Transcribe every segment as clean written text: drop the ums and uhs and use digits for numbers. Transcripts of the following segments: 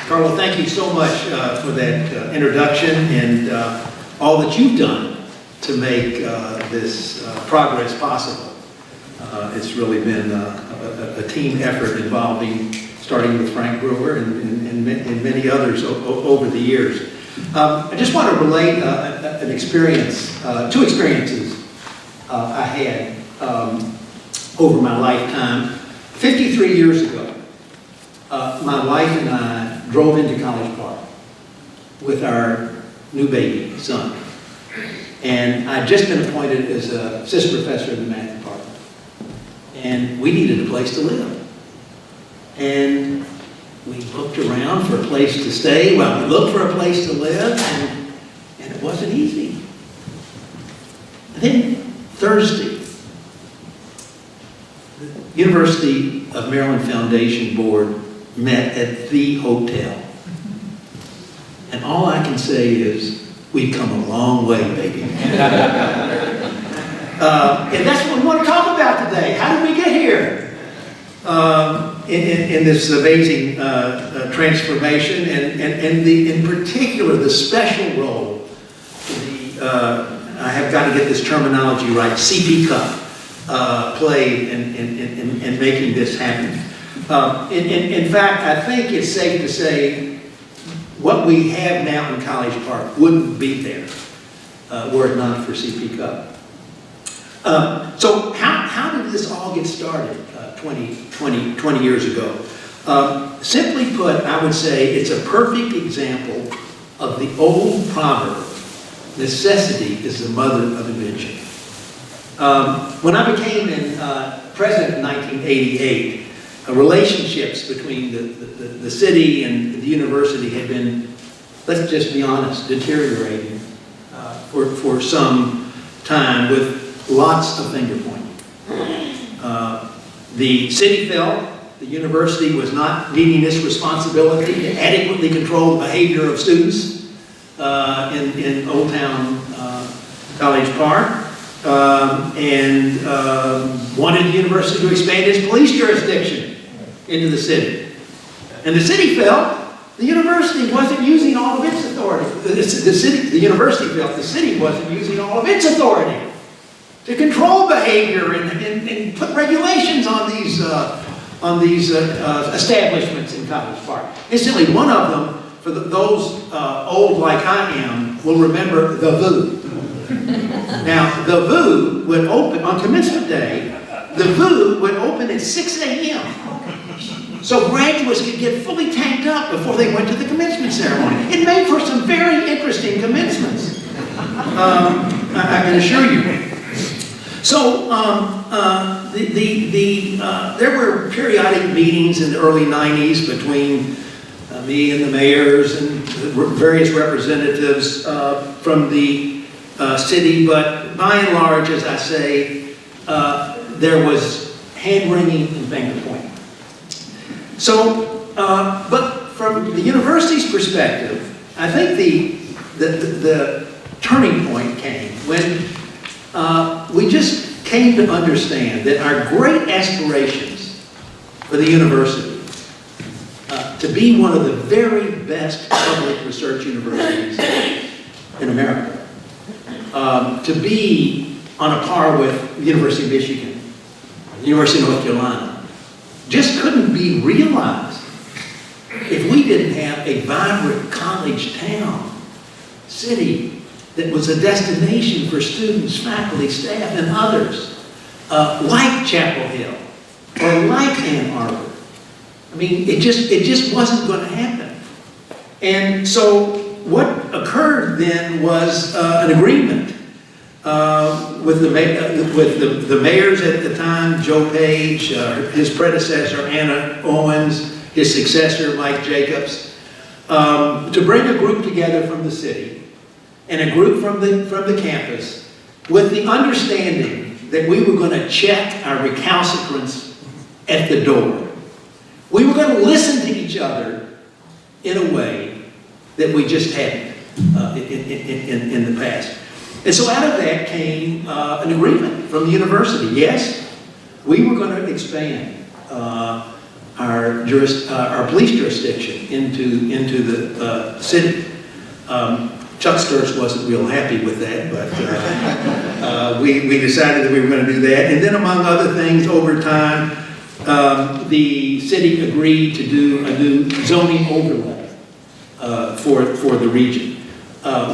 Carlo, thank you so much for that introduction and all that you've done to make this progress possible. It's really been a team effort involving, starting with Frank Brewer and many others over the years. I just want to relate an experience, two experiences I had over my lifetime. 53 years ago, my wife and I drove into College Park with our new baby son. And I'd just been appointed as an assistant professor in the math department. And we needed a place to live. And we looked around for a place to stay. Well, we looked for a place to live, and it wasn't easy. And then Thursday, the University of Maryland Foundation Board met at the hotel. And all I can say is, we've come a long way, baby. And that's what we want to talk about today. How did we get here? In this amazing transformation, and in particular, the special role, I have got to get this terminology right, CPCUP played in making this happen. In fact, I think it's safe to say what we have now in College Park wouldn't be there were it not for CPCUP. So how did this all get started 20 years ago? Simply put, I would say it's a perfect example of the old proverb, necessity is the mother of invention. When I became president in 1988, relationships between the city and the university had been, let's just be honest, deteriorating for some time with lots of finger pointing. The city felt the university was not meeting its responsibility to adequately control the behavior of students in Old Town College Park, and wanted the university to expand its police jurisdiction into the city. And the city felt the university wasn't using all of its authority. The university felt the city wasn't using all of its authority to control behavior and put regulations on these establishments in College Park. Incidentally, one of them, for those old like I am, will remember the VU. Now, the VU would open on commencement day. The VU would open at 6 a.m. so graduates could get fully tanked up before they went to the commencement ceremony. It made for some very interesting commencements, I can assure you. So there were periodic meetings in the early 90s between me and the mayors and various representatives from the city, but by and large, as I say, there was hand-wringing and finger-pointing. So, but from the university's perspective, I think the turning point came when we just came to understand that our great aspirations for the university to be one of the very best public research universities in America, to be on a par with the University of Michigan, the University of North Carolina, just couldn't be realized if we didn't have a vibrant college town, city, that was a destination for students, faculty, staff, and others, like Chapel Hill, or like Ann Arbor. I mean, it just wasn't going to happen. And so what occurred then was an agreement with the mayors at the time, Joe Page, his predecessor, Anna Owens, his successor, Mike Jacobs, to bring a group together from the city and a group from the campus with the understanding that we were going to check our recalcitrants at the door. We were going to listen to each other in a way that we just hadn't in the past. And so out of that came an agreement from the university. Yes, we were going to expand our police jurisdiction into the city. Chuck Sturz wasn't real happy with that, but we decided that we were going to do that. And then among other things, over time, the city agreed to do a new zoning overlay for the region.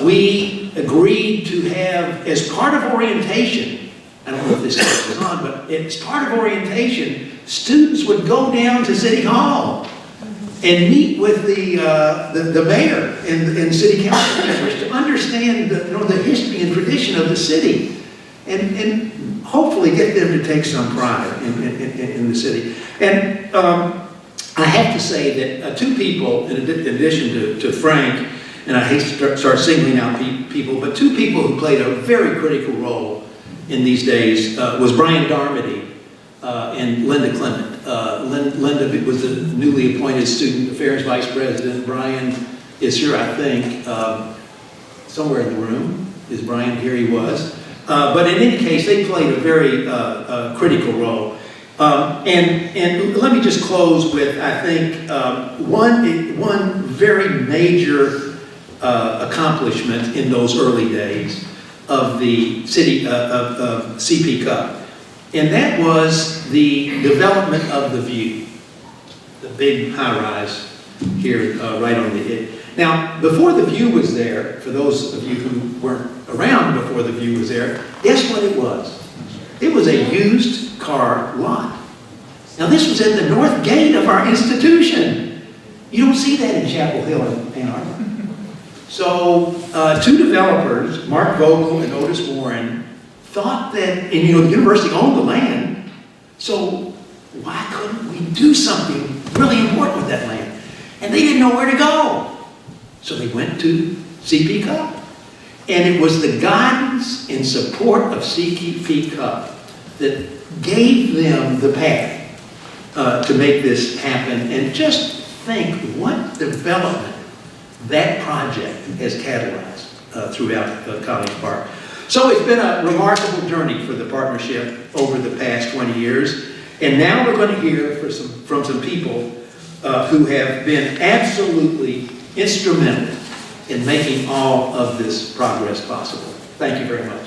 We agreed to have, as part of orientation, I don't know if this is on, but as part of orientation, students would go down to City Hall and meet with the mayor and city council members to understand the history and tradition of the city, and hopefully get them to take some pride in the city. And I have to say that two people, in addition to Frank, and I hate to start singling out people, but two people who played a very critical role in these days was Brian Darmody and Linda Clement. Linda was the newly appointed Student Affairs Vice President. Brian is here, I think, somewhere in the room. Is Brian here? He was. But in any case, they played a very critical role. And let me just close with, I think, one very major accomplishment in those early days of the city of CPCUP. And that was the development of the View, the big high-rise here right on the edge. Now, before the View was there, for those of you who weren't around before the View was there, guess what it was? It was a used car lot. Now, this was at the north gate of our institution. You don't see that in Chapel Hill in Ann Arbor. So, two developers, Mark Vogel and Otis Warren, thought that, and the university owned the land, so why couldn't we do something really important with that land? And they didn't know where to go. So they went to CPCUP. And it was the guidance and support of CPCUP that gave them the path to make this happen. And just think what development that project has catalyzed throughout College Park. So it's been a remarkable journey for the partnership over the past 20 years. And now we're going to hear from some people who have been absolutely instrumental in making all of this progress possible. Thank you very much.